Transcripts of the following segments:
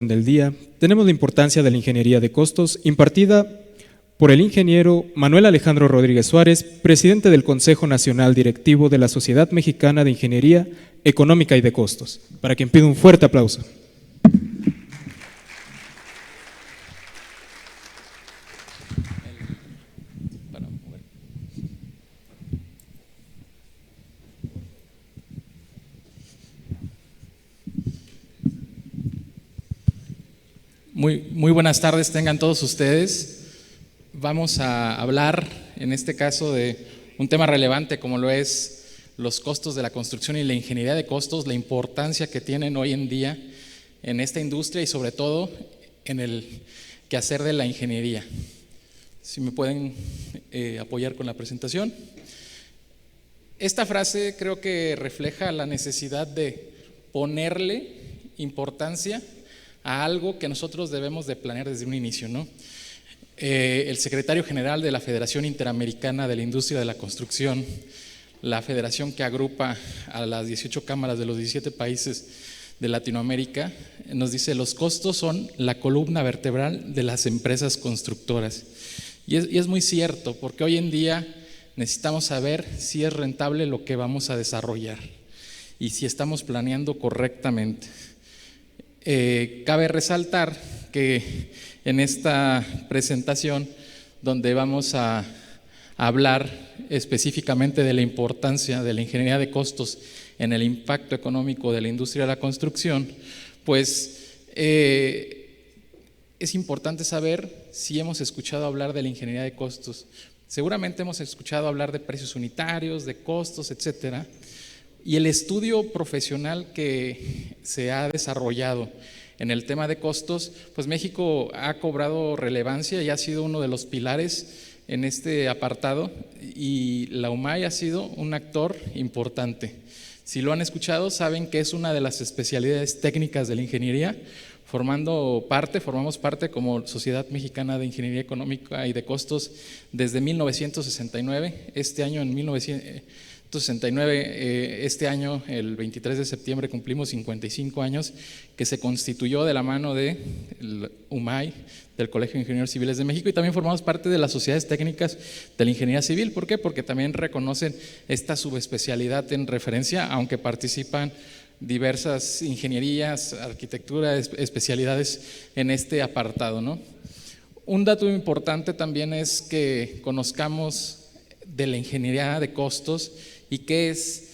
del día, tenemos la importancia de la ingeniería de costos impartida por el ingeniero Manuel Alejandro Rodríguez Suárez, presidente del Consejo Nacional Directivo de la Sociedad Mexicana de Ingeniería Económica y de Costos, para quien pido un fuerte aplauso. Muy buenas tardes tengan todos ustedes. Vamos a hablar en este caso de un tema relevante como lo es los costos de la construcción y la ingeniería de costos, la importancia que tienen hoy en día en esta industria y sobre todo en el quehacer de la ingeniería. Si me pueden apoyar con la presentación. Esta frase creo que refleja la necesidad de ponerle importancia a algo que nosotros debemos de planear desde un inicio, ¿no? El secretario general de la Federación Interamericana de la Industria de la Construcción, la federación que agrupa a las 18 cámaras de los 17 países de Latinoamérica, nos dice: los costos son la columna vertebral de las empresas constructoras. Y es muy cierto, porque hoy en día necesitamos saber si es rentable lo que vamos a desarrollar y si estamos planeando correctamente. Cabe resaltar que en esta presentación, donde vamos a hablar específicamente de la importancia de la ingeniería de costos en el impacto económico de la industria de la construcción, pues es importante saber si hemos escuchado hablar de la ingeniería de costos. Seguramente hemos escuchado hablar de precios unitarios, de costos, etcétera. Y el estudio profesional que se ha desarrollado en el tema de costos, pues México ha cobrado relevancia y ha sido uno de los pilares en este apartado, y la UMAI ha sido un actor importante. Si lo han escuchado, saben que es una de las especialidades técnicas de la ingeniería. Formamos parte como Sociedad Mexicana de Ingeniería Económica y de Costos desde 1969. Este año, en 1969, este año, el 23 de septiembre, cumplimos 55 años que se constituyó de la mano de UMAI, del Colegio de Ingenieros Civiles de México, y también formamos parte de las sociedades técnicas de la ingeniería civil. ¿Por qué? Porque también reconocen esta subespecialidad en referencia, aunque participan diversas ingenierías, arquitectura, especialidades en este apartado, ¿no? Un dato importante también es que conozcamos de la ingeniería de costos y qué es.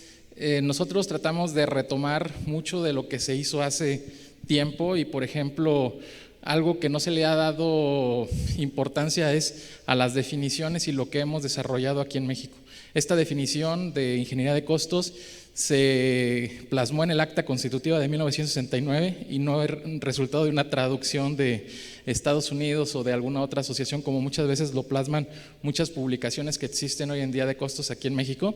Nosotros tratamos de retomar mucho de lo que se hizo hace tiempo y, por ejemplo, algo que no se le ha dado importancia es a las definiciones y lo que hemos desarrollado aquí en México. Esta definición de ingeniería de costos se plasmó en el Acta Constitutiva de 1969 y no es resultado de una traducción de Estados Unidos o de alguna otra asociación, como muchas veces lo plasman muchas publicaciones que existen hoy en día de costos aquí en México,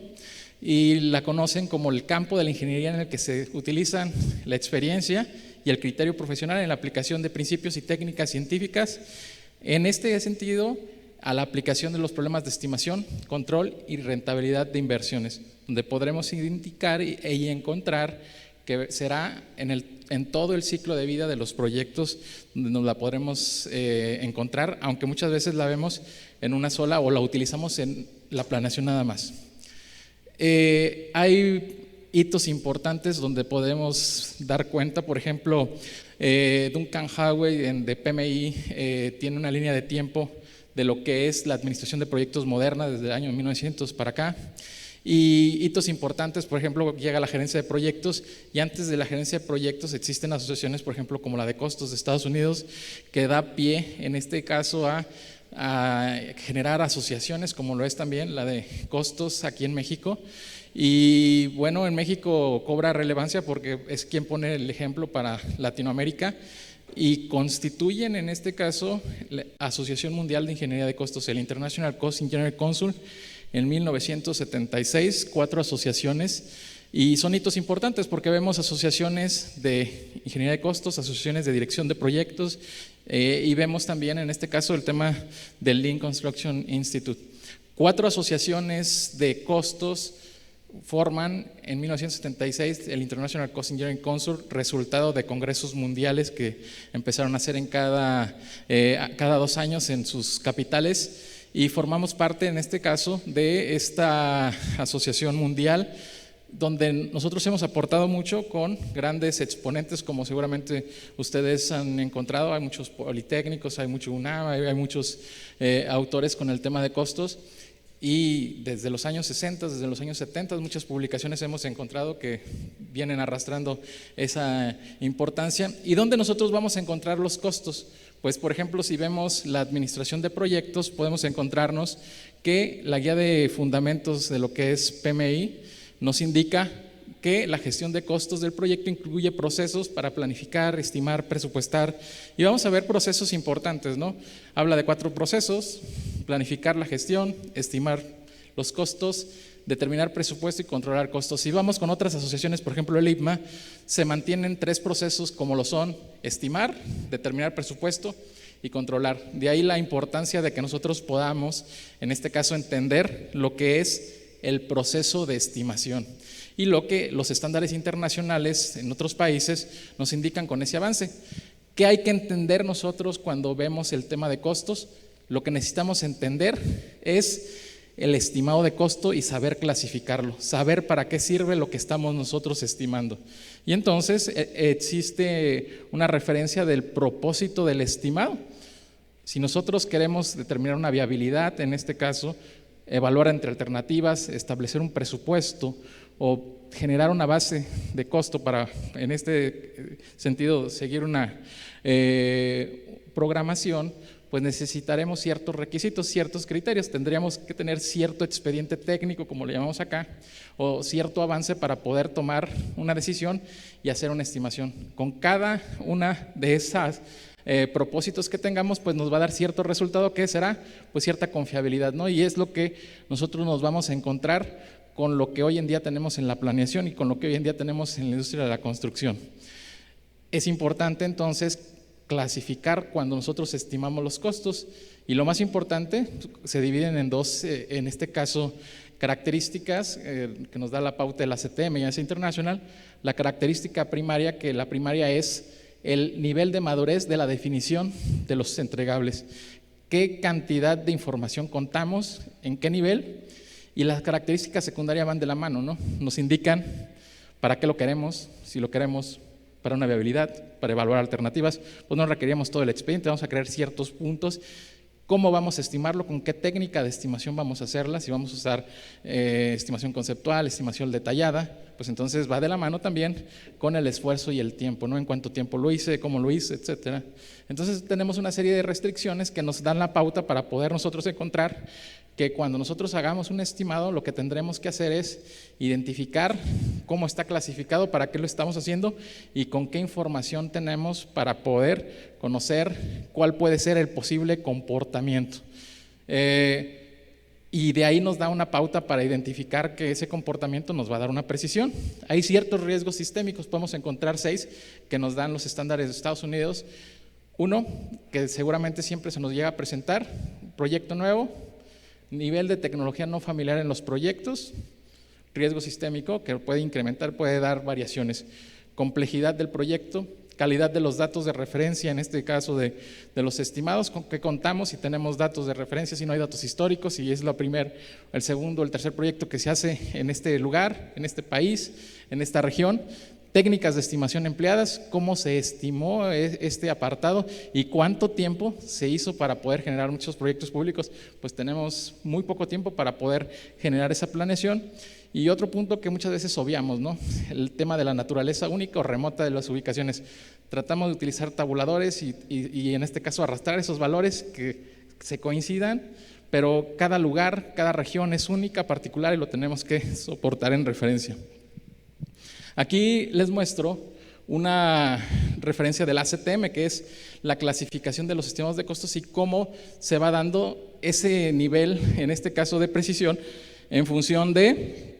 y la conocen como el campo de la ingeniería en el que se utilizan la experiencia y el criterio profesional en la aplicación de principios y técnicas científicas, en este sentido, a la aplicación de los problemas de estimación, control y rentabilidad de inversiones, donde podremos indicar y encontrar que será en todo el ciclo de vida de los proyectos donde nos la podremos encontrar, aunque muchas veces la vemos en una sola o la utilizamos en la planeación nada más. Hay hitos importantes donde podemos dar cuenta, por ejemplo, Duncan Hawey de PMI tiene una línea de tiempo de lo que es la administración de proyectos moderna desde el año 1900 para acá. Y hitos importantes, por ejemplo, llega la gerencia de proyectos, y antes de la gerencia de proyectos existen asociaciones, por ejemplo, como la de costos de Estados Unidos, que da pie, en este caso, a generar asociaciones, como lo es también la de costos aquí en México. Y bueno, en México cobra relevancia porque es quien pone el ejemplo para Latinoamérica, y constituyen en este caso la Asociación Mundial de Ingeniería de Costos, el International Cost Engineering Council, en 1976, 4 asociaciones, y son hitos importantes porque vemos asociaciones de ingeniería de costos, asociaciones de dirección de proyectos, y vemos también en este caso el tema del Lean Construction Institute. 4 asociaciones de costos forman en 1976 el International Cost Engineering Council, resultado de congresos mundiales que empezaron a hacer en cada 2 años en sus capitales, y formamos parte en este caso de esta asociación mundial, donde nosotros hemos aportado mucho con grandes exponentes, como seguramente ustedes han encontrado. Hay muchos politécnicos, hay mucho UNAM, hay muchos autores con el tema de costos, y desde los años 60, desde los años 70, muchas publicaciones hemos encontrado que vienen arrastrando esa importancia. ¿Y dónde nosotros vamos a encontrar los costos? Pues, por ejemplo, si vemos la administración de proyectos, podemos encontrarnos que la guía de fundamentos de lo que es PMI nos indica que la gestión de costos del proyecto incluye procesos para planificar, estimar, presupuestar, y vamos a ver procesos importantes, ¿no? Habla de 4 procesos: planificar la gestión, estimar los costos, determinar presupuesto y controlar costos. Si vamos con otras asociaciones, por ejemplo el IPMA, se mantienen 3 procesos como lo son: estimar, determinar presupuesto y controlar. De ahí la importancia de que nosotros podamos, en este caso, entender lo que es el proceso de estimación y lo que los estándares internacionales en otros países nos indican con ese avance. ¿Qué hay que entender nosotros cuando vemos el tema de costos? Lo que necesitamos entender es el estimado de costo y saber clasificarlo, saber para qué sirve lo que estamos nosotros estimando. Y entonces existe una referencia del propósito del estimado. Si nosotros queremos determinar una viabilidad, en este caso, evaluar entre alternativas, establecer un presupuesto o generar una base de costo para, en este sentido, seguir una programación, pues necesitaremos ciertos requisitos, ciertos criterios. Tendríamos que tener cierto expediente técnico, como le llamamos acá, o cierto avance para poder tomar una decisión y hacer una estimación. Con cada una de esas propósitos que tengamos, pues nos va a dar cierto resultado, que será pues cierta confiabilidad, ¿no? Y es lo que nosotros nos vamos a encontrar con lo que hoy en día tenemos en la planeación y con lo que hoy en día tenemos en la industria de la construcción. Es importante entonces clasificar cuando nosotros estimamos los costos, y lo más importante, se dividen en 2, en este caso, características que nos da la pauta de la CTM y Alianza Internacional. La característica primaria, que la primaria es el nivel de madurez de la definición de los entregables, qué cantidad de información contamos, en qué nivel, y las características secundarias van de la mano, ¿no? Nos indican para qué lo queremos, si lo queremos para una viabilidad, para evaluar alternativas, pues no requerimos todo el expediente, vamos a crear ciertos puntos. ¿Cómo vamos a estimarlo? ¿Con qué técnica de estimación vamos a hacerla? Si vamos a usar estimación conceptual, estimación detallada, pues entonces va de la mano también con el esfuerzo y el tiempo, ¿no? En cuánto tiempo lo hice, cómo lo hice, etcétera. Entonces tenemos una serie de restricciones que nos dan la pauta para poder nosotros encontrar que cuando nosotros hagamos un estimado, lo que tendremos que hacer es identificar cómo está clasificado, para qué lo estamos haciendo y con qué información tenemos para poder conocer cuál puede ser el posible comportamiento. Y de ahí nos da una pauta para identificar que ese comportamiento nos va a dar una precisión. Hay ciertos riesgos sistémicos, podemos encontrar 6 que nos dan los estándares de Estados Unidos. Uno, que seguramente siempre se nos llega a presentar: proyecto nuevo, nivel de tecnología no familiar en los proyectos, riesgo sistémico que puede incrementar, puede dar variaciones, complejidad del proyecto, calidad de los datos de referencia, en este caso de los estimados con que contamos, si tenemos datos de referencia, si no hay datos históricos, si es el segundo, el tercer proyecto que se hace en este lugar, en este país, en esta región. Técnicas de estimación empleadas, cómo se estimó este apartado y cuánto tiempo se hizo para poder generar muchos proyectos públicos. Pues tenemos muy poco tiempo para poder generar esa planeación. Y otro punto que muchas veces obviamos, ¿no? El tema de la naturaleza única o remota de las ubicaciones. Tratamos de utilizar tabuladores y en este caso arrastrar esos valores que se coincidan, pero cada lugar, cada región es única, particular, y lo tenemos que soportar en referencia. Aquí les muestro una referencia del ACTM, que es la clasificación de los estimados de costos y cómo se va dando ese nivel, en este caso de precisión, en función de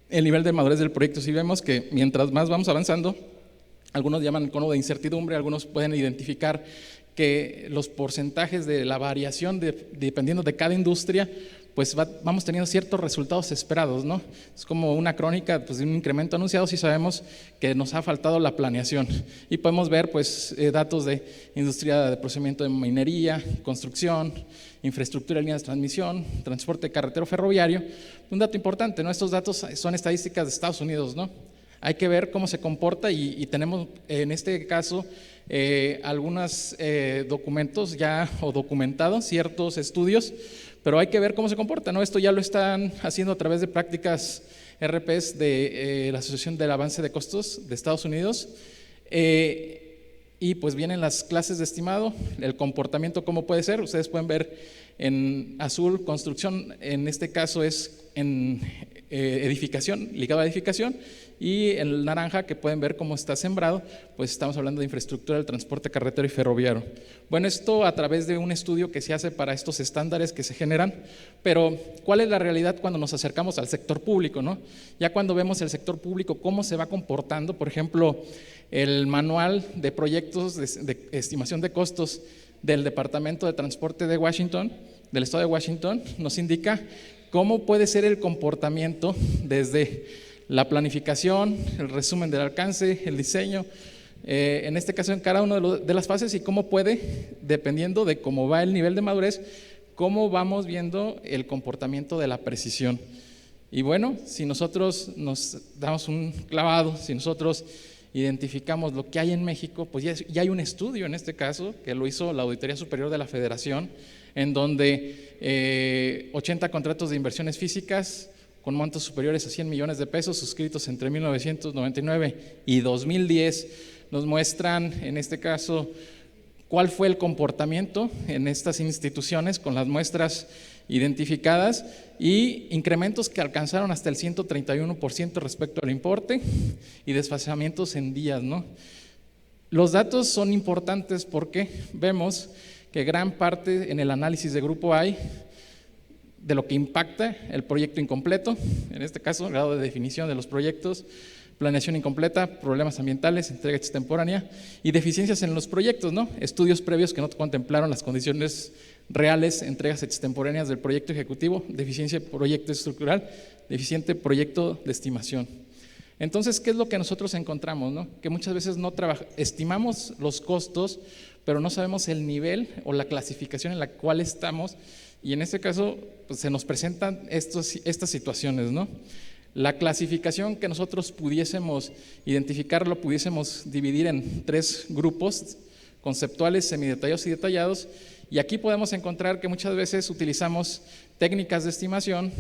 el nivel de madurez del proyecto. Si vemos que mientras más vamos avanzando, algunos llaman cono de incertidumbre, algunos pueden identificar que los porcentajes de la variación dependiendo de cada industria pues vamos teniendo ciertos resultados esperados, ¿no? Es como una crónica pues, de un incremento anunciado si sabemos que nos ha faltado la planeación. Y podemos ver pues, datos de industria de procesamiento de minería, construcción, infraestructura de líneas de transmisión, transporte carretero ferroviario. Un dato importante, ¿no? Estos datos son estadísticas de Estados Unidos, ¿no? Hay que ver cómo se comporta y tenemos en este caso algunos documentos ya o documentados, ciertos estudios, pero hay que ver cómo se comporta, ¿no? Esto ya lo están haciendo a través de prácticas RPs de la Asociación del Avance de Costos de Estados Unidos. Y pues vienen las clases de estimado, el comportamiento cómo puede ser. Ustedes pueden ver en azul construcción, en este caso es en edificación, ligado a edificación, y en el naranja que pueden ver cómo está sembrado, pues estamos hablando de infraestructura del transporte carretero y ferroviario. Bueno, esto a través de un estudio que se hace para estos estándares que se generan, pero ¿cuál es la realidad cuando nos acercamos al sector público, no? Ya cuando vemos el sector público, cómo se va comportando, por ejemplo, el manual de proyectos de estimación de costos del Departamento de Transporte de Washington, del Estado de Washington, nos indica cómo puede ser el comportamiento desde la planificación, el resumen del alcance, el diseño, en este caso en cada una de las fases y cómo puede, dependiendo de cómo va el nivel de madurez, cómo vamos viendo el comportamiento de la precisión. Y bueno, si nosotros nos damos un clavado, si nosotros identificamos lo que hay en México, pues ya hay un estudio en este caso que lo hizo la Auditoría Superior de la Federación, en donde 80 contratos de inversiones físicas con montos superiores a 100 millones de pesos suscritos entre 1999 y 2010 nos muestran en este caso cuál fue el comportamiento en estas instituciones con las muestras identificadas y incrementos que alcanzaron hasta el 131% respecto al importe y desfasamientos en días, ¿no? Los datos son importantes porque vemos que gran parte en el análisis de grupo hay de lo que impacta el proyecto incompleto, en este caso grado de definición de los proyectos, planeación incompleta, problemas ambientales, entrega extemporánea y deficiencias en los proyectos, ¿no? Estudios previos que no contemplaron las condiciones reales, entregas extemporáneas del proyecto ejecutivo, deficiencia de proyecto estructural, deficiente proyecto de estimación. Entonces, ¿qué es lo que nosotros encontramos, no? Que muchas veces estimamos los costos, pero no sabemos el nivel o la clasificación en la cual estamos, y en este caso pues, se nos presentan estas situaciones, ¿no? La clasificación que nosotros pudiésemos identificar, lo pudiésemos dividir en 3 grupos conceptuales, semidetallados y detallados, y aquí podemos encontrar que muchas veces utilizamos técnicas de estimación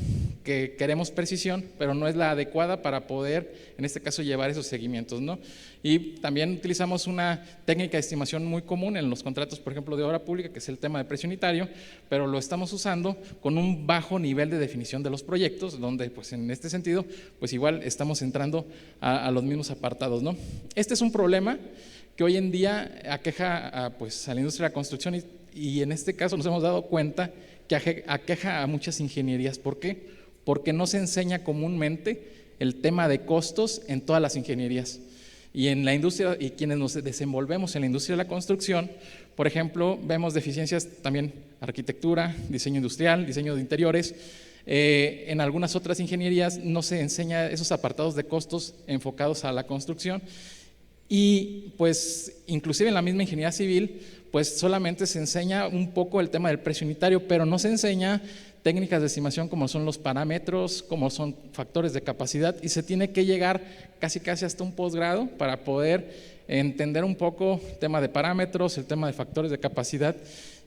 que queremos precisión, pero no es la adecuada para poder, en este caso, llevar esos seguimientos, ¿no? Y también utilizamos una técnica de estimación muy común en los contratos, por ejemplo, de obra pública, que es el tema de precio unitario, pero lo estamos usando con un bajo nivel de definición de los proyectos, donde, pues, en este sentido, pues igual estamos entrando a los mismos apartados, ¿no? Este es un problema que hoy en día aqueja pues, a la industria de la construcción y en este caso nos hemos dado cuenta que aqueja a muchas ingenierías. ¿Por qué? Porque no se enseña comúnmente el tema de costos en todas las ingenierías. Y en la industria, y quienes nos desenvolvemos en la industria de la construcción, por ejemplo, vemos deficiencias también arquitectura, diseño industrial, diseño de interiores. En algunas otras ingenierías no se enseña esos apartados de costos enfocados a la construcción. Y pues inclusive en la misma ingeniería civil pues solamente se enseña un poco el tema del precio unitario, pero no se enseña técnicas de estimación como son los parámetros, como son factores de capacidad, y se tiene que llegar casi hasta un posgrado para poder entender un poco el tema de parámetros, el tema de factores de capacidad,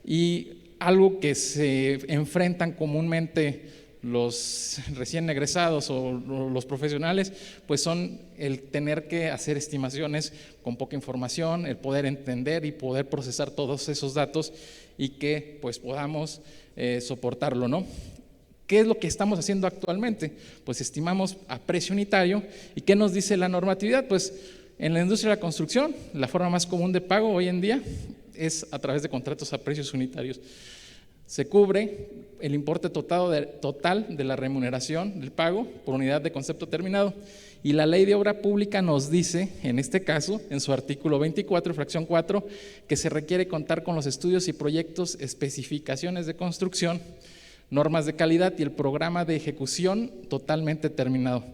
y algo que se enfrentan comúnmente los recién egresados o los profesionales, pues son el tener que hacer estimaciones con poca información, el poder entender y poder procesar todos esos datos y que pues podamos soportarlo, ¿no? ¿Qué es lo que estamos haciendo actualmente? Pues estimamos a precio unitario. ¿Y qué nos dice la normatividad? Pues en la industria de la construcción, la forma más común de pago hoy en día es a través de contratos a precios unitarios. Se cubre el importe total de la remuneración del pago por unidad de concepto terminado. Y la Ley de Obra Pública nos dice, en este caso, en su artículo 24, fracción 4, que se requiere contar con los estudios y proyectos, especificaciones de construcción, normas de calidad y el programa de ejecución totalmente terminado,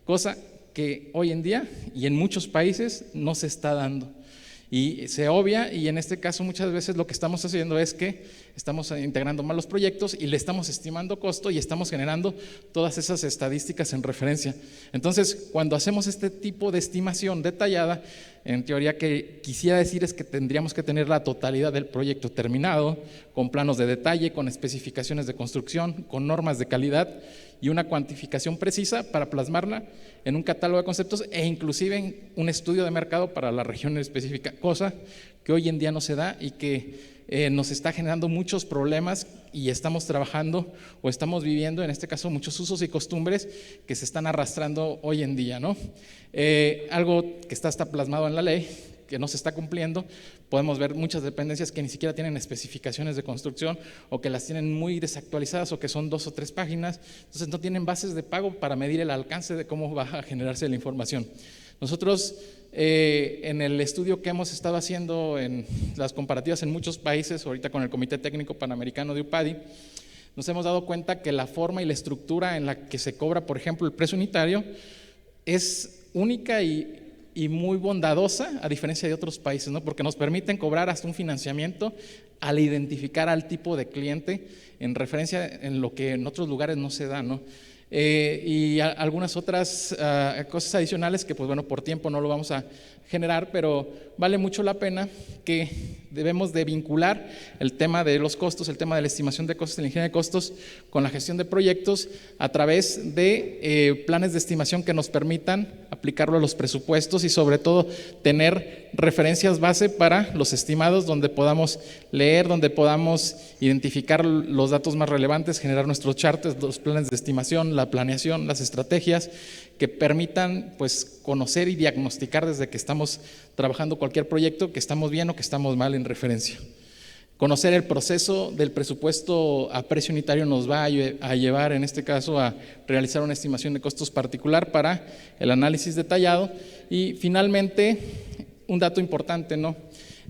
cosa que hoy en día y en muchos países no se está dando. Y se obvia, y en este caso muchas veces lo que estamos haciendo es que estamos integrando mal los proyectos y le estamos estimando costo y estamos generando todas esas estadísticas en referencia. Entonces, cuando hacemos este tipo de estimación detallada, en teoría que quisiera decir es que tendríamos que tener la totalidad del proyecto terminado, con planos de detalle, con especificaciones de construcción, con normas de calidad y una cuantificación precisa para plasmarla en un catálogo de conceptos e inclusive en un estudio de mercado para la región específica, cosa que hoy en día no se da y que nos está generando muchos problemas y estamos trabajando o estamos viviendo, en este caso, muchos usos y costumbres que se están arrastrando hoy en día, ¿no? Algo que está plasmado en la ley, que no se está cumpliendo, podemos ver muchas dependencias que ni siquiera tienen especificaciones de construcción o que las tienen muy desactualizadas o que son 2 o 3 páginas, entonces no tienen bases de pago para medir el alcance de cómo va a generarse la información. Nosotros en el estudio que hemos estado haciendo en las comparativas en muchos países, ahorita con el Comité Técnico Panamericano de UPADI, nos hemos dado cuenta que la forma y la estructura en la que se cobra, por ejemplo, el precio unitario es única y muy bondadosa a diferencia de otros países, ¿no? Porque nos permiten cobrar hasta un financiamiento al identificar al tipo de cliente en referencia en lo que en otros lugares no se da, ¿no? Y algunas otras cosas adicionales que pues bueno, por tiempo no lo vamos a generar, pero vale mucho la pena que debemos de vincular el tema de los costos, el tema de la estimación de costos, de la ingeniería de costos con la gestión de proyectos a través de planes de estimación que nos permitan aplicarlo a los presupuestos y sobre todo tener referencias base para los estimados donde podamos leer, donde podamos identificar los datos más relevantes, generar nuestros charts, los planes de estimación, la planeación, las estrategias que permitan pues conocer y diagnosticar desde que estamos trabajando cualquier proyecto que estamos bien o que estamos mal en referencia. Conocer el proceso del presupuesto a precio unitario nos va a llevar en este caso a realizar una estimación de costos particular para el análisis detallado y finalmente un dato importante, ¿no?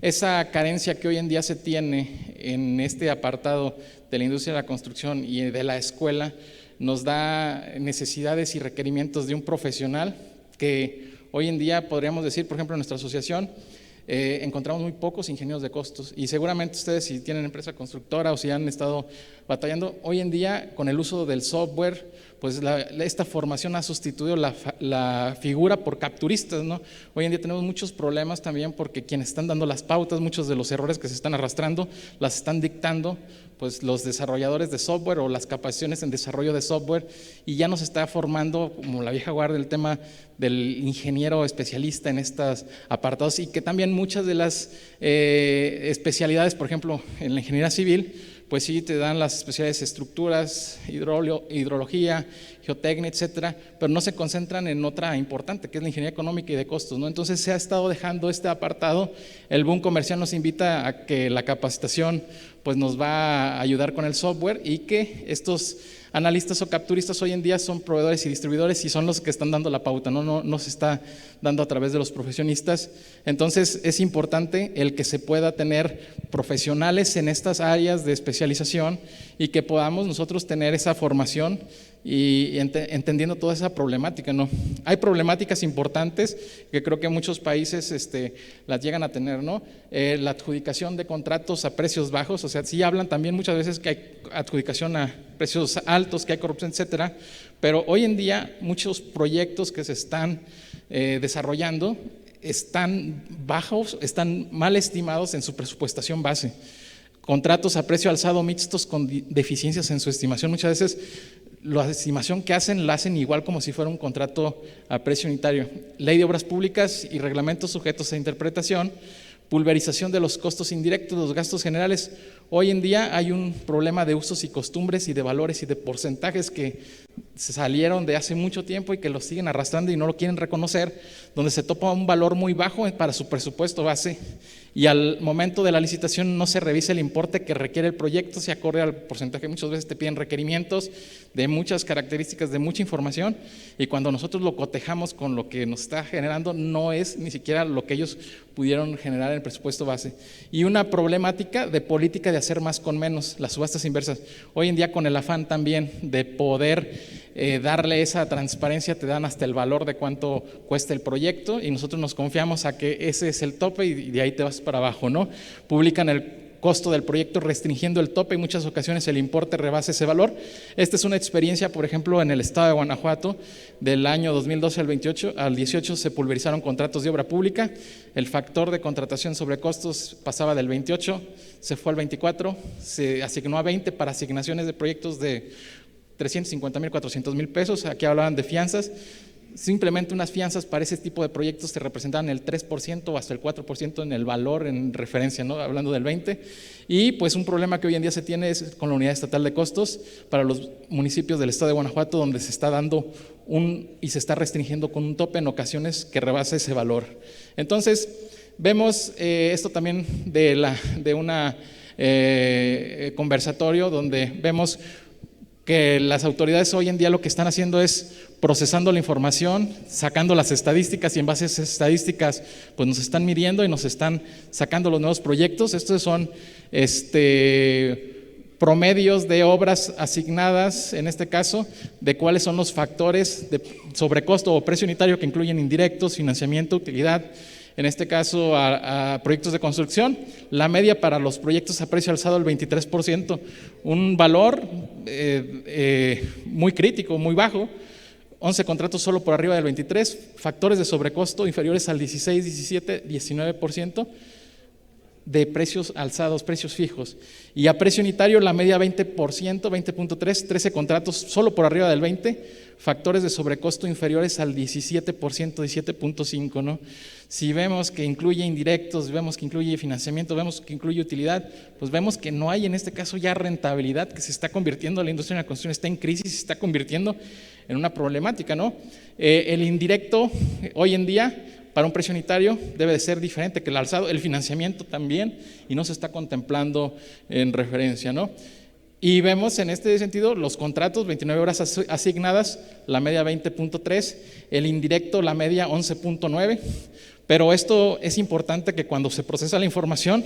Esa carencia que hoy en día se tiene en este apartado de la industria de la construcción y de la escuela nos da necesidades y requerimientos de un profesional que hoy en día podríamos decir, por ejemplo, en nuestra asociación encontramos muy pocos ingenieros de costos y seguramente ustedes si tienen empresa constructora o si han estado batallando, hoy en día con el uso del software, pues esta formación ha sustituido la figura por capturistas, ¿no? Hoy en día tenemos muchos problemas también porque quienes están dando las pautas, muchos de los errores que se están arrastrando, las están dictando pues los desarrolladores de software o las capacitaciones en desarrollo de software y ya nos está formando como la vieja guardia el tema del ingeniero especialista en estos apartados y que también muchas de las especialidades, por ejemplo, en la ingeniería civil, pues sí te dan las especialidades estructuras, hidrología, geotecnia, etcétera, pero no se concentran en otra importante que es la ingeniería económica y de costos, ¿no? Entonces se ha estado dejando este apartado. El boom comercial nos invita a que la capacitación pues nos va a ayudar con el software y que estos analistas o capturistas hoy en día son proveedores y distribuidores y son los que están dando la pauta, no se está dando a través de los profesionistas. Entonces es importante el que se pueda tener profesionales en estas áreas de especialización y que podamos nosotros tener esa formación y entendiendo toda esa problemática, ¿no? Hay problemáticas importantes que creo que muchos países las llegan a tener, ¿no? La adjudicación de contratos a precios bajos, o sea, sí hablan también muchas veces que hay adjudicación a precios altos, que hay corrupción, etcétera, pero hoy en día muchos proyectos que se están desarrollando están bajos, están mal estimados en su presupuestación base. Contratos a precio alzado mixtos con deficiencias en su estimación, muchas veces la estimación que hacen la hacen igual como si fuera un contrato a precio unitario. Ley de obras públicas y reglamentos sujetos a interpretación, pulverización de los costos indirectos, los gastos generales. Hoy en día hay un problema de usos y costumbres y de valores y de porcentajes que se salieron de hace mucho tiempo y que los siguen arrastrando y no lo quieren reconocer, donde se topa un valor muy bajo para su presupuesto base y al momento de la licitación no se revisa el importe que requiere el proyecto, se acorde al porcentaje. Muchas veces te piden requerimientos de muchas características, de mucha información y cuando nosotros lo cotejamos con lo que nos está generando no es ni siquiera lo que ellos pudieron generar el presupuesto base. Y una problemática de política de hacer más con menos, las subastas inversas. Hoy en día, con el afán también de poder darle esa transparencia, te dan hasta el valor de cuánto cuesta el proyecto y nosotros nos confiamos a que ese es el tope y de ahí te vas para abajo, ¿no? Publican el costo del proyecto restringiendo el tope, en muchas ocasiones el importe rebasa ese valor. Esta es una experiencia, por ejemplo, en el estado de Guanajuato, del año 2012 al 18 se pulverizaron contratos de obra pública, el factor de contratación sobre costos pasaba del 28, se fue al 24, se asignó a 20 para asignaciones de proyectos de 350,000, 400,000 pesos, aquí hablaban de fianzas. Simplemente unas fianzas para ese tipo de proyectos te representaban el 3% o hasta el 4% en el valor en referencia, ¿no? Hablando del 20%. Y pues un problema que hoy en día se tiene es con la unidad estatal de costos para los municipios del estado de Guanajuato, donde se está dando y se está restringiendo con un tope en ocasiones que rebasa ese valor. Entonces, vemos esto también de una conversatorio donde vemos que las autoridades hoy en día lo que están haciendo es procesando la información, sacando las estadísticas y en base a esas estadísticas pues nos están midiendo y nos están sacando los nuevos proyectos. Estos son promedios de obras asignadas, en este caso, de cuáles son los factores de sobrecosto o precio unitario que incluyen indirectos, financiamiento, utilidad, en este caso a proyectos de construcción. La media para los proyectos a precio alzado el 23%, un valor muy crítico, muy bajo. 11 contratos solo por arriba del 23%, factores de sobrecosto inferiores al 16, 17, 19% de precios alzados, precios fijos. Y a precio unitario la media 20%, 20.3%, 13 contratos solo por arriba del 20%, factores de sobrecosto inferiores al 17%, 17.5%, ¿no? Si vemos que incluye indirectos, vemos que incluye financiamiento, vemos que incluye utilidad, pues vemos que no hay en este caso ya rentabilidad, que se está convirtiendo, la industria de la construcción está en crisis, se está convirtiendo en una problemática, ¿no? El indirecto hoy en día para un precio unitario debe de ser diferente que el alzado, el financiamiento también, y no se está contemplando en referencia, ¿no? Y vemos en este sentido los contratos, 29 horas asignadas, la media 20.3, el indirecto la media 11.9, pero esto es importante que cuando se procesa la información,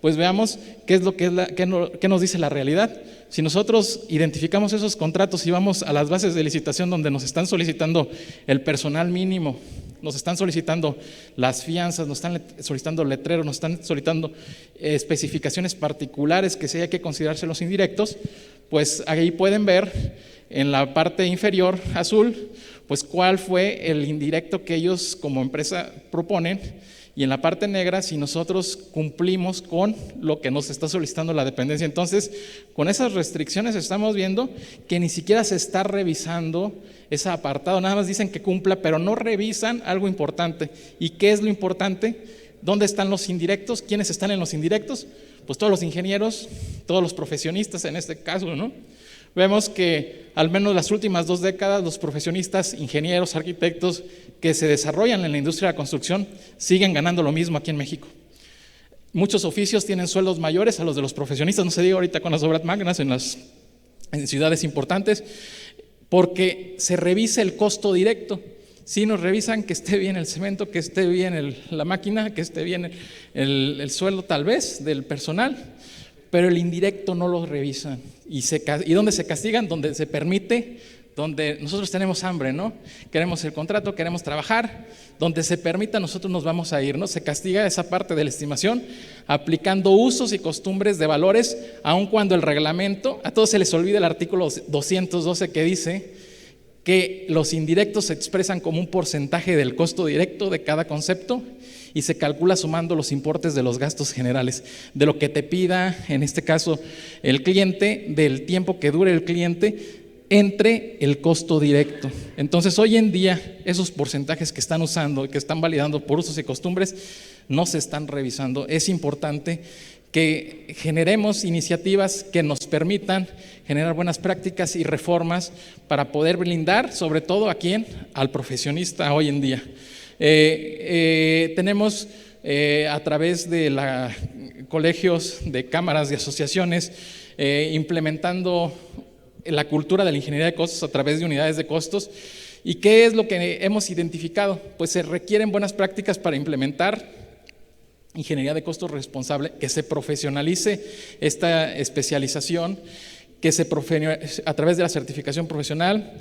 pues veamos qué es lo que qué nos dice la realidad. Si nosotros identificamos esos contratos y vamos a las bases de licitación donde nos están solicitando el personal mínimo, nos están solicitando las fianzas, nos están solicitando letreros, nos están solicitando especificaciones particulares que sí hay que considerarse los indirectos, pues ahí pueden ver en la parte inferior azul, pues cuál fue el indirecto que ellos como empresa proponen, y en la parte negra si nosotros cumplimos con lo que nos está solicitando la dependencia. Entonces, con esas restricciones estamos viendo que ni siquiera se está revisando ese apartado, nada más dicen que cumpla, pero no revisan algo importante. ¿Y qué es lo importante? ¿Dónde están los indirectos? ¿Quiénes están en los indirectos? Pues todos los ingenieros, todos los profesionistas en este caso, ¿no? Vemos que al menos las últimas 2 décadas los profesionistas, ingenieros, arquitectos que se desarrollan en la industria de la construcción siguen ganando lo mismo aquí en México. Muchos oficios tienen sueldos mayores a los de los profesionistas, no se diga ahorita con las obras magnas en ciudades importantes, porque se revisa el costo directo. Si nos revisan que esté bien el cemento, que esté bien la máquina, que esté bien el sueldo tal vez del personal, pero el indirecto no lo revisan. ¿Y dónde se castigan? Donde se permite, donde nosotros tenemos hambre, ¿no? Queremos el contrato, queremos trabajar, donde se permita nosotros nos vamos a ir, ¿no? Se castiga esa parte de la estimación aplicando usos y costumbres de valores, aun cuando el reglamento, a todos se les olvida el artículo 212 que dice que los indirectos se expresan como un porcentaje del costo directo de cada concepto y se calcula sumando los importes de los gastos generales, de lo que te pida, en este caso, el cliente, del tiempo que dure el cliente, entre el costo directo. Entonces, hoy en día, esos porcentajes que están usando, que están validando por usos y costumbres, no se están revisando. Es importante que generemos iniciativas que nos permitan generar buenas prácticas y reformas para poder blindar, sobre todo a quién, al profesionista hoy en día. Tenemos a través de colegios, de cámaras, de asociaciones, implementando la cultura de la ingeniería de costos a través de unidades de costos. ¿Y qué es lo que hemos identificado? Pues se requieren buenas prácticas para implementar ingeniería de costos responsable, que se profesionalice esta especialización, que a través de la certificación profesional,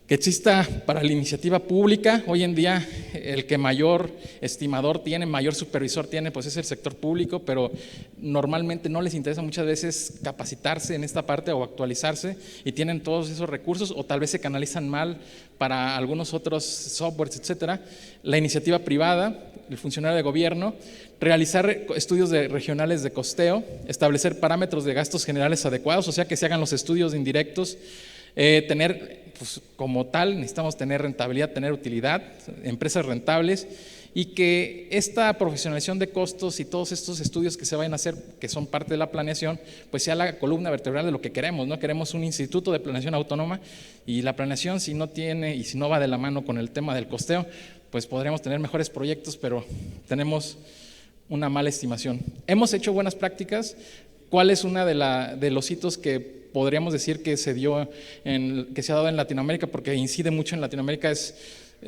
que exista para la iniciativa pública. Hoy en día el que mayor estimador tiene, mayor supervisor tiene, pues es el sector público, pero normalmente no les interesa muchas veces capacitarse en esta parte o actualizarse, y tienen todos esos recursos, o tal vez se canalizan mal para algunos otros softwares, etcétera. La iniciativa privada, el funcionario de gobierno, realizar estudios regionales de costeo, establecer parámetros de gastos generales adecuados, o sea que se hagan los estudios de indirectos, tener, pues, como tal, necesitamos tener rentabilidad, tener utilidad, empresas rentables, y que esta profesionalización de costos y todos estos estudios que se vayan a hacer, que son parte de la planeación, pues sea la columna vertebral de lo que queremos, ¿no? Queremos un instituto de planeación autónoma, y la planeación, si no tiene y si no va de la mano con el tema del costeo, pues podríamos tener mejores proyectos, pero tenemos una mala estimación. Hemos hecho buenas prácticas. ¿Cuál es una de los hitos que podríamos decir que se ha dado en Latinoamérica? Porque incide mucho en Latinoamérica.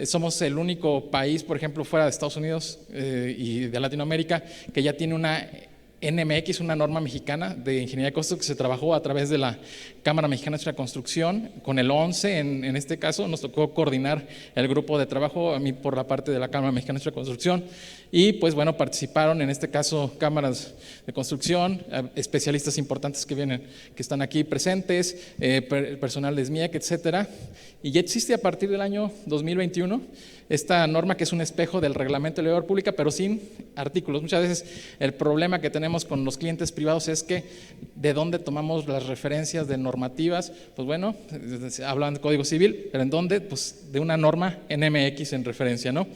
Somos el único país, por ejemplo, fuera de Estados Unidos y de Latinoamérica, que ya tiene una NMX, una norma mexicana de ingeniería de costos, que se trabajó a través de la Cámara Mexicana de la Construcción, con el 11 en este caso. Nos tocó coordinar el grupo de trabajo, a mí por la parte de la Cámara Mexicana de la Construcción, y pues bueno, participaron en este caso cámaras de construcción, especialistas importantes que están aquí presentes, personal de SMIEC, etcétera. Y ya existe a partir del año 2021 esta norma, que es un espejo del reglamento de la obra pública, pero sin artículos. Muchas veces el problema que tenemos con los clientes privados es que de dónde tomamos las referencias de normativas. Pues bueno, hablan de Código Civil, pero ¿en dónde? Pues de una norma NMX en referencia, ¿no?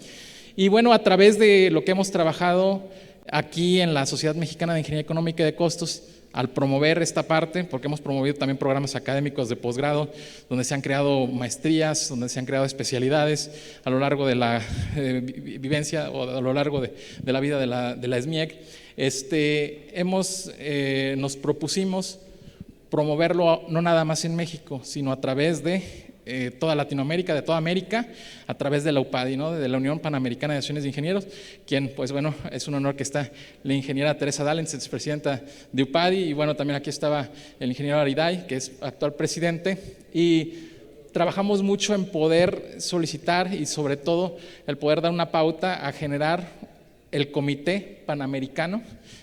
Y bueno, a través de lo que hemos trabajado aquí en la Sociedad Mexicana de Ingeniería Económica y de Costos, al promover esta parte, porque hemos promovido también programas académicos de posgrado, donde se han creado maestrías, donde se han creado especialidades a lo largo de la vivencia, o a lo largo de la vida de la SMIEC, nos propusimos promoverlo no nada más en México, sino a través de toda Latinoamérica, de toda América, a través de la UPADI, ¿no? De la Unión Panamericana de Asociaciones de Ingenieros, quien, pues bueno, es un honor que está la ingeniera Teresa Dallens, expresidenta de UPADI, y bueno, también aquí estaba el ingeniero Ariday, que es actual presidente, y trabajamos mucho en poder solicitar y sobre todo el poder dar una pauta a generar el Comité Panamericano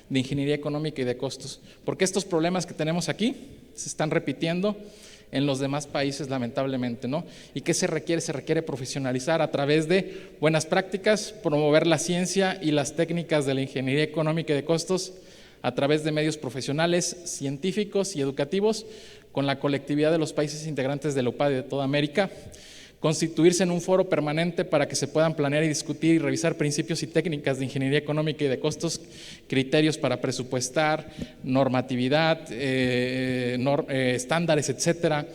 de Ingeniería Económica y de Costos, porque estos problemas que tenemos aquí se están repitiendo en los demás países, lamentablemente, ¿no? ¿Y qué se requiere? Se requiere profesionalizar a través de buenas prácticas, promover la ciencia y las técnicas de la ingeniería económica y de costos a través de medios profesionales, científicos y educativos, con la colectividad de los países integrantes de la UPADI de toda América, constituirse en un foro permanente para que se puedan planear y discutir y revisar principios y técnicas de ingeniería económica y de costos, criterios para presupuestar, normatividad, estándares, etcétera.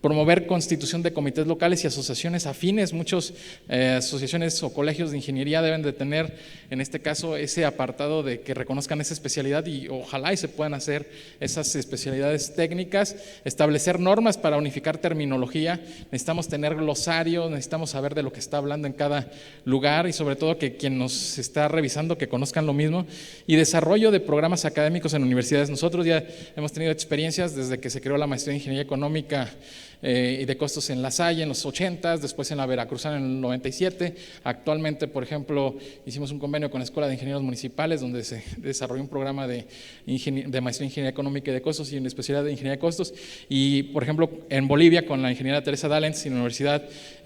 Promover constitución de comités locales y asociaciones afines. Muchas asociaciones o colegios de ingeniería deben de tener, en este caso, ese apartado de que reconozcan esa especialidad, y ojalá y se puedan hacer esas especialidades técnicas. Establecer normas para unificar terminología. Necesitamos tener glosarios, necesitamos saber de lo que está hablando en cada lugar, y sobre todo que quien nos está revisando que conozcan lo mismo. Y desarrollo de programas académicos en universidades. Nosotros ya hemos tenido experiencias desde que se creó la maestría en ingeniería económica y de costos en La Salle en los 80s, después en la Veracruzana en el 97. Actualmente, por ejemplo, hicimos un convenio con la Escuela de Ingenieros Municipales, donde se desarrolló un programa de maestría en ingeniería económica y de costos, y en especialidad de ingeniería de costos. Y, por ejemplo, en Bolivia, con la ingeniera Teresa Dallens y la Universidad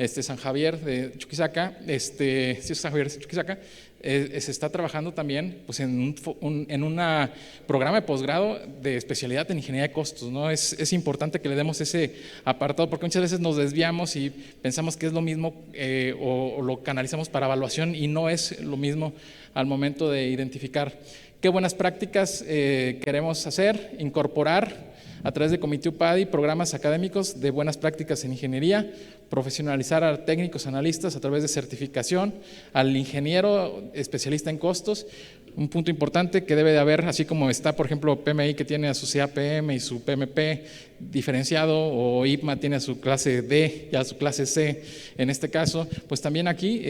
San Javier de Chuquisaca, San Javier de Chuquisaca, se está trabajando también pues, en un programa de posgrado de especialidad en ingeniería de costos, ¿no? Es importante que le demos ese apartado, porque muchas veces nos desviamos y pensamos que es lo mismo o lo canalizamos para evaluación, y no es lo mismo al momento de identificar qué buenas prácticas queremos hacer, incorporar a través de Comité UPADI programas académicos de buenas prácticas en ingeniería, profesionalizar a técnicos analistas a través de certificación, al ingeniero especialista en costos, Un punto importante que debe de haber, así como está, por ejemplo, PMI que tiene a su CAPM y su PMP diferenciado, o IPMA tiene a su clase D y a su clase C en este caso, pues también aquí,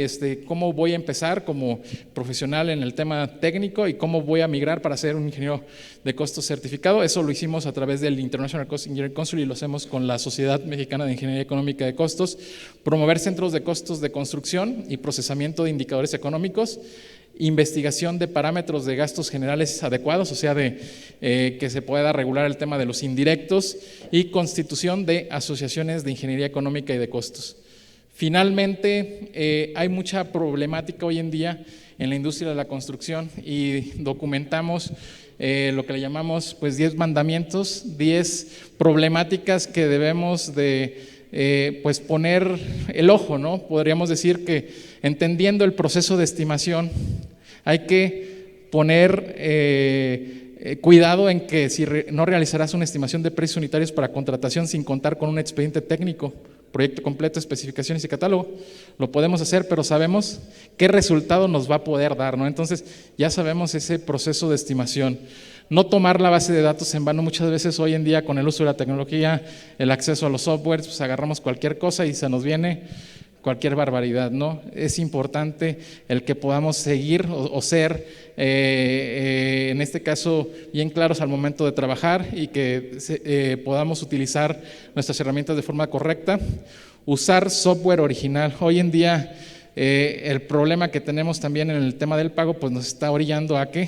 cómo voy a empezar como profesional en el tema técnico y cómo voy a migrar para ser un ingeniero de costos certificado. Eso lo hicimos a través del International Cost Engineering Council y lo hacemos con la Sociedad Mexicana de Ingeniería Económica de Costos. Promover centros de costos de construcción y procesamiento de indicadores económicos, investigación de parámetros de gastos generales adecuados, o sea, que se pueda regular el tema de los indirectos, y constitución de asociaciones de ingeniería económica y de costos. Finalmente, hay mucha problemática hoy en día en la industria de la construcción y documentamos lo que le llamamos pues 10 mandamientos, 10 problemáticas que debemos de pues poner el ojo, ¿no? Podríamos decir que entendiendo el proceso de estimación hay que poner cuidado en que si no realizarás una estimación de precios unitarios para contratación sin contar con un expediente técnico, proyecto completo, especificaciones y catálogo. Lo podemos hacer, pero sabemos qué resultado nos va a poder dar, ¿no? Entonces ya sabemos ese proceso de estimación. No tomar la base de datos en vano. Muchas veces hoy en día con el uso de la tecnología, el acceso a los softwares, pues agarramos cualquier cosa y se nos viene cualquier barbaridad, ¿no? Es importante el que podamos seguir o ser, en este caso, bien claros al momento de trabajar y que podamos utilizar nuestras herramientas de forma correcta. Usar software original. Hoy en día, el problema que tenemos también en el tema del pago, pues nos está orillando a que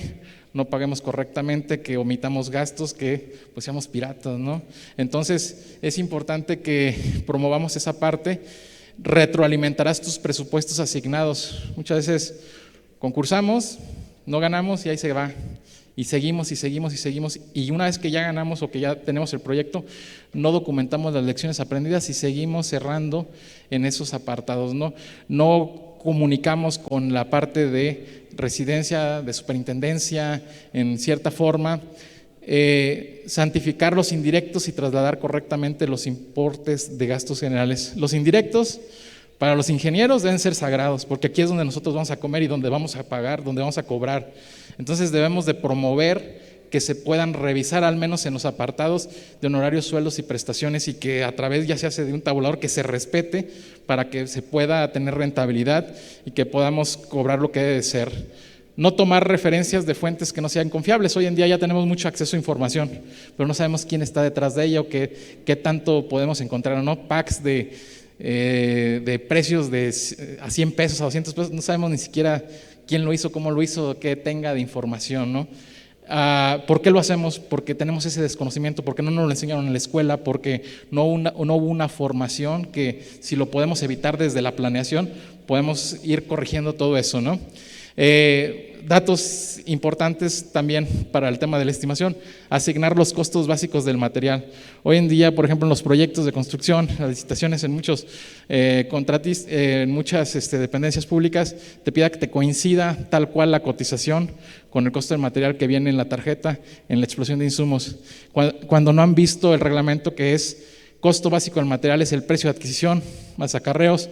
no paguemos correctamente, que omitamos gastos, que pues seamos piratas, ¿no? Entonces, es importante que promovamos esa parte. Retroalimentarás tus presupuestos asignados. Muchas veces concursamos, no ganamos y ahí se va. Y seguimos y seguimos y seguimos. Y una vez que ya ganamos o que ya tenemos el proyecto, no documentamos las lecciones aprendidas y seguimos cerrando en esos apartados, ¿no? No comunicamos con la parte de residencia, de superintendencia, en cierta forma. Santificar los indirectos y trasladar correctamente los importes de gastos generales. Los indirectos para los ingenieros deben ser sagrados, porque aquí es donde nosotros vamos a comer y donde vamos a pagar, donde vamos a cobrar. Entonces debemos de promover que se puedan revisar al menos en los apartados de honorarios, sueldos y prestaciones, y que a través ya se hace de un tabulador que se respete para que se pueda tener rentabilidad y que podamos cobrar lo que debe de ser. No tomar referencias de fuentes que no sean confiables. Hoy en día ya tenemos mucho acceso a información, pero no sabemos quién está detrás de ella o qué tanto podemos encontrar o no. Packs de precios a 100 pesos, a 200 pesos, no sabemos ni siquiera quién lo hizo, cómo lo hizo, qué tenga de información, ¿no? ¿Por qué lo hacemos? Porque tenemos ese desconocimiento, porque no nos lo enseñaron en la escuela, porque no hubo una formación que, si lo podemos evitar desde la planeación, podemos ir corrigiendo todo eso, ¿no? Datos importantes también para el tema de la estimación: asignar los costos básicos del material. Hoy en día, por ejemplo, en los proyectos de construcción, las licitaciones en muchos en muchas dependencias públicas, te pida que te coincida tal cual la cotización con el costo del material que viene en la tarjeta en la explosión de insumos. Cuando no han visto el reglamento, que es costo básico del material es el precio de adquisición, más acarreos,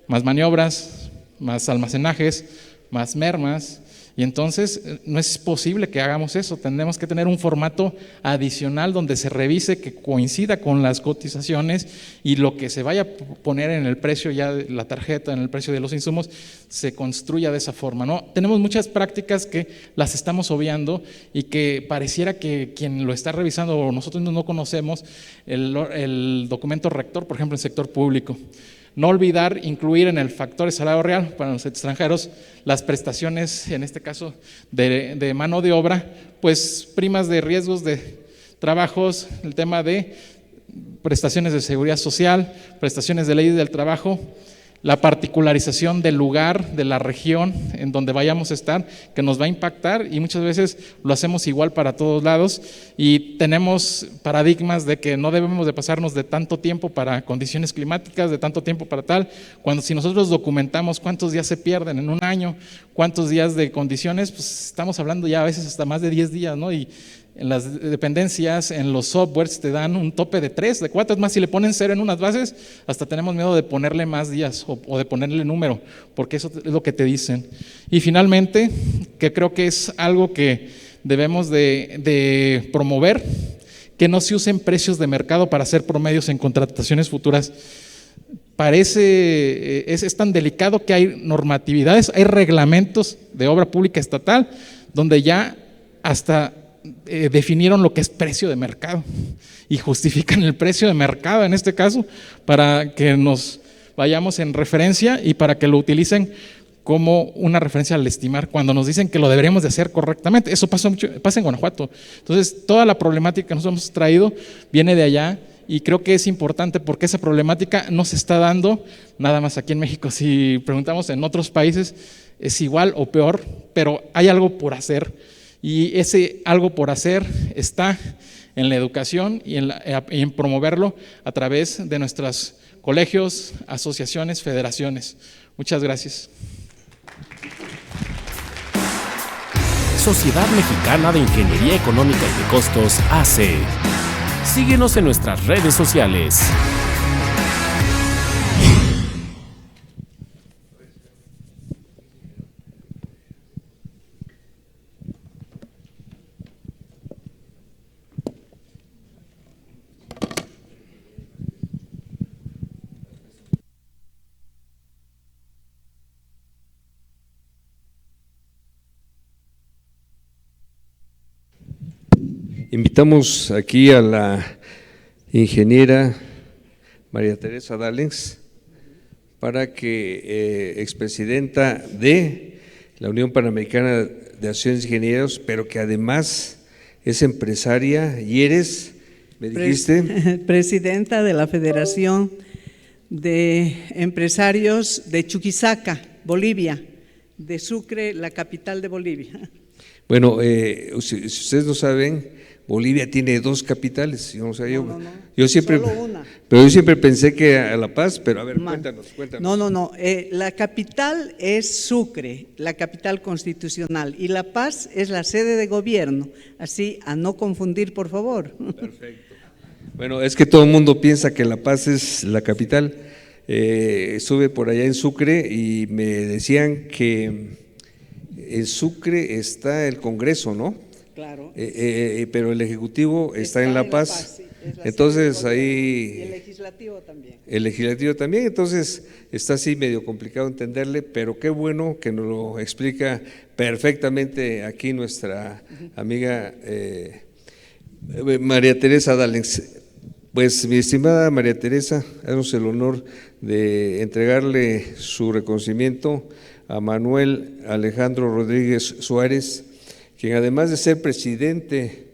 más maniobras, más almacenajes, más mermas, y entonces no es posible que hagamos eso. Tenemos que tener un formato adicional donde se revise que coincida con las cotizaciones y lo que se vaya a poner en el precio ya de la tarjeta, en el precio de los insumos, se construya de esa forma, ¿no? Tenemos muchas prácticas que las estamos obviando y que pareciera que quien lo está revisando o nosotros no conocemos el documento rector, por ejemplo, en sector público. No olvidar incluir en el factor de salario real para los extranjeros las prestaciones, en este caso de mano de obra, pues primas de riesgos de trabajos, el tema de prestaciones de seguridad social, prestaciones de ley del trabajo, la particularización del lugar, de la región en donde vayamos a estar, que nos va a impactar, y muchas veces lo hacemos igual para todos lados, y tenemos paradigmas de que no debemos de pasarnos de tanto tiempo para condiciones climáticas, de tanto tiempo para tal, cuando si nosotros documentamos cuántos días se pierden en un año, cuántos días de condiciones, pues estamos hablando ya a veces hasta más de 10 días, ¿no? Y en las dependencias, en los softwares te dan un tope de 3, de 4, es más, si le ponen 0 en unas bases, hasta tenemos miedo de ponerle más días o de ponerle número, porque eso es lo que te dicen. Y finalmente, que creo que es algo que debemos de promover, que no se usen precios de mercado para hacer promedios en contrataciones futuras. Es tan delicado que hay normatividades, hay reglamentos de obra pública estatal donde ya hasta definieron lo que es precio de mercado y justifican el precio de mercado en este caso para que nos vayamos en referencia y para que lo utilicen como una referencia al estimar cuando nos dicen que lo deberíamos de hacer correctamente. Eso pasa en Guanajuato. Entonces, toda la problemática que nos hemos traído viene de allá y creo que es importante porque esa problemática no se está dando nada más aquí en México. Si preguntamos en otros países, es igual o peor, pero hay algo por hacer y ese algo por hacer está en la educación y en promoverlo a través de nuestros colegios, asociaciones, federaciones. Muchas gracias. Sociedad Mexicana de Ingeniería Económica y de Costos, AC. Síguenos en nuestras redes sociales. Invitamos aquí a la ingeniera María Teresa Dallens para que, expresidenta de la Unión Panamericana de Asociaciones de Ingenieros, pero que además es empresaria y eres, ¿me dijiste? Presidenta de la Federación de Empresarios de Chuquisaca, Bolivia, de Sucre, la capital de Bolivia. Bueno, si ustedes no saben, Bolivia tiene 2 capitales. Yo siempre, solo una. Pero yo siempre pensé que a La Paz, pero a ver, cuéntanos. No. La capital es Sucre, la capital constitucional, y La Paz es la sede de gobierno. Así, a no confundir, por favor. Perfecto. Bueno, es que todo el mundo piensa que La Paz es la capital. Estuve por allá en Sucre y me decían que en Sucre está el Congreso, ¿no? Claro. Pero el Ejecutivo está en La Paz. Sí, entonces ahí… Y el Legislativo también. El Legislativo también, entonces está así medio complicado entenderle, pero qué bueno que nos lo explica perfectamente aquí nuestra amiga María Teresa Dallens. Pues mi estimada María Teresa, haznos el honor de entregarle su reconocimiento a Manuel Alejandro Rodríguez Suárez, quien además de ser presidente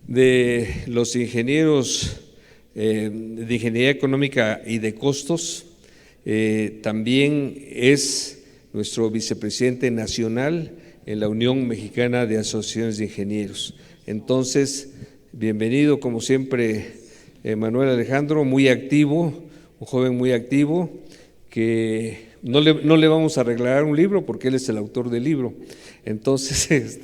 de los ingenieros de Ingeniería Económica y de Costos, también es nuestro vicepresidente nacional en la Unión Mexicana de Asociaciones de Ingenieros. Entonces, bienvenido como siempre, Manuel Alejandro, muy activo, un joven muy activo, que no le vamos a regalar un libro porque él es el autor del libro, entonces,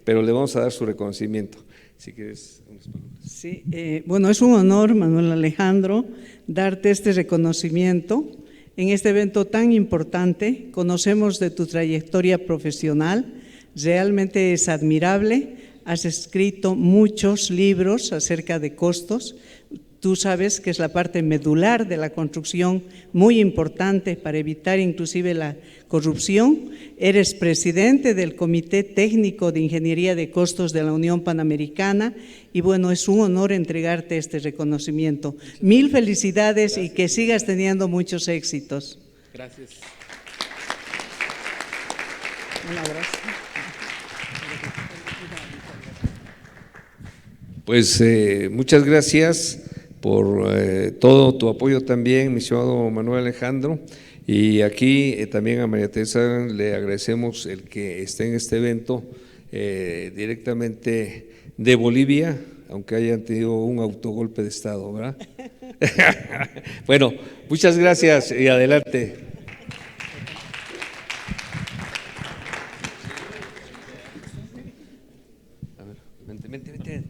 pero le vamos a dar su reconocimiento. Si quieres, unas palabras. Sí, bueno, es un honor, Manuel Alejandro, darte este reconocimiento en este evento tan importante. Conocemos de tu trayectoria profesional, realmente es admirable. Has escrito muchos libros acerca de costos. Tú sabes que es la parte medular de la construcción, muy importante para evitar inclusive la corrupción. Eres presidente del Comité Técnico de Ingeniería de Costos de la Unión Panamericana y bueno, es un honor entregarte este reconocimiento. Mil felicidades. Gracias. Y que sigas teniendo muchos éxitos. Gracias. Un abrazo. Pues muchas gracias por todo tu apoyo también, mi estimado Manuel Alejandro, y aquí también a María Teresa le agradecemos el que esté en este evento directamente de Bolivia, aunque hayan tenido un autogolpe de Estado, ¿verdad? Bueno, muchas gracias y adelante. A ver, vente. Vente.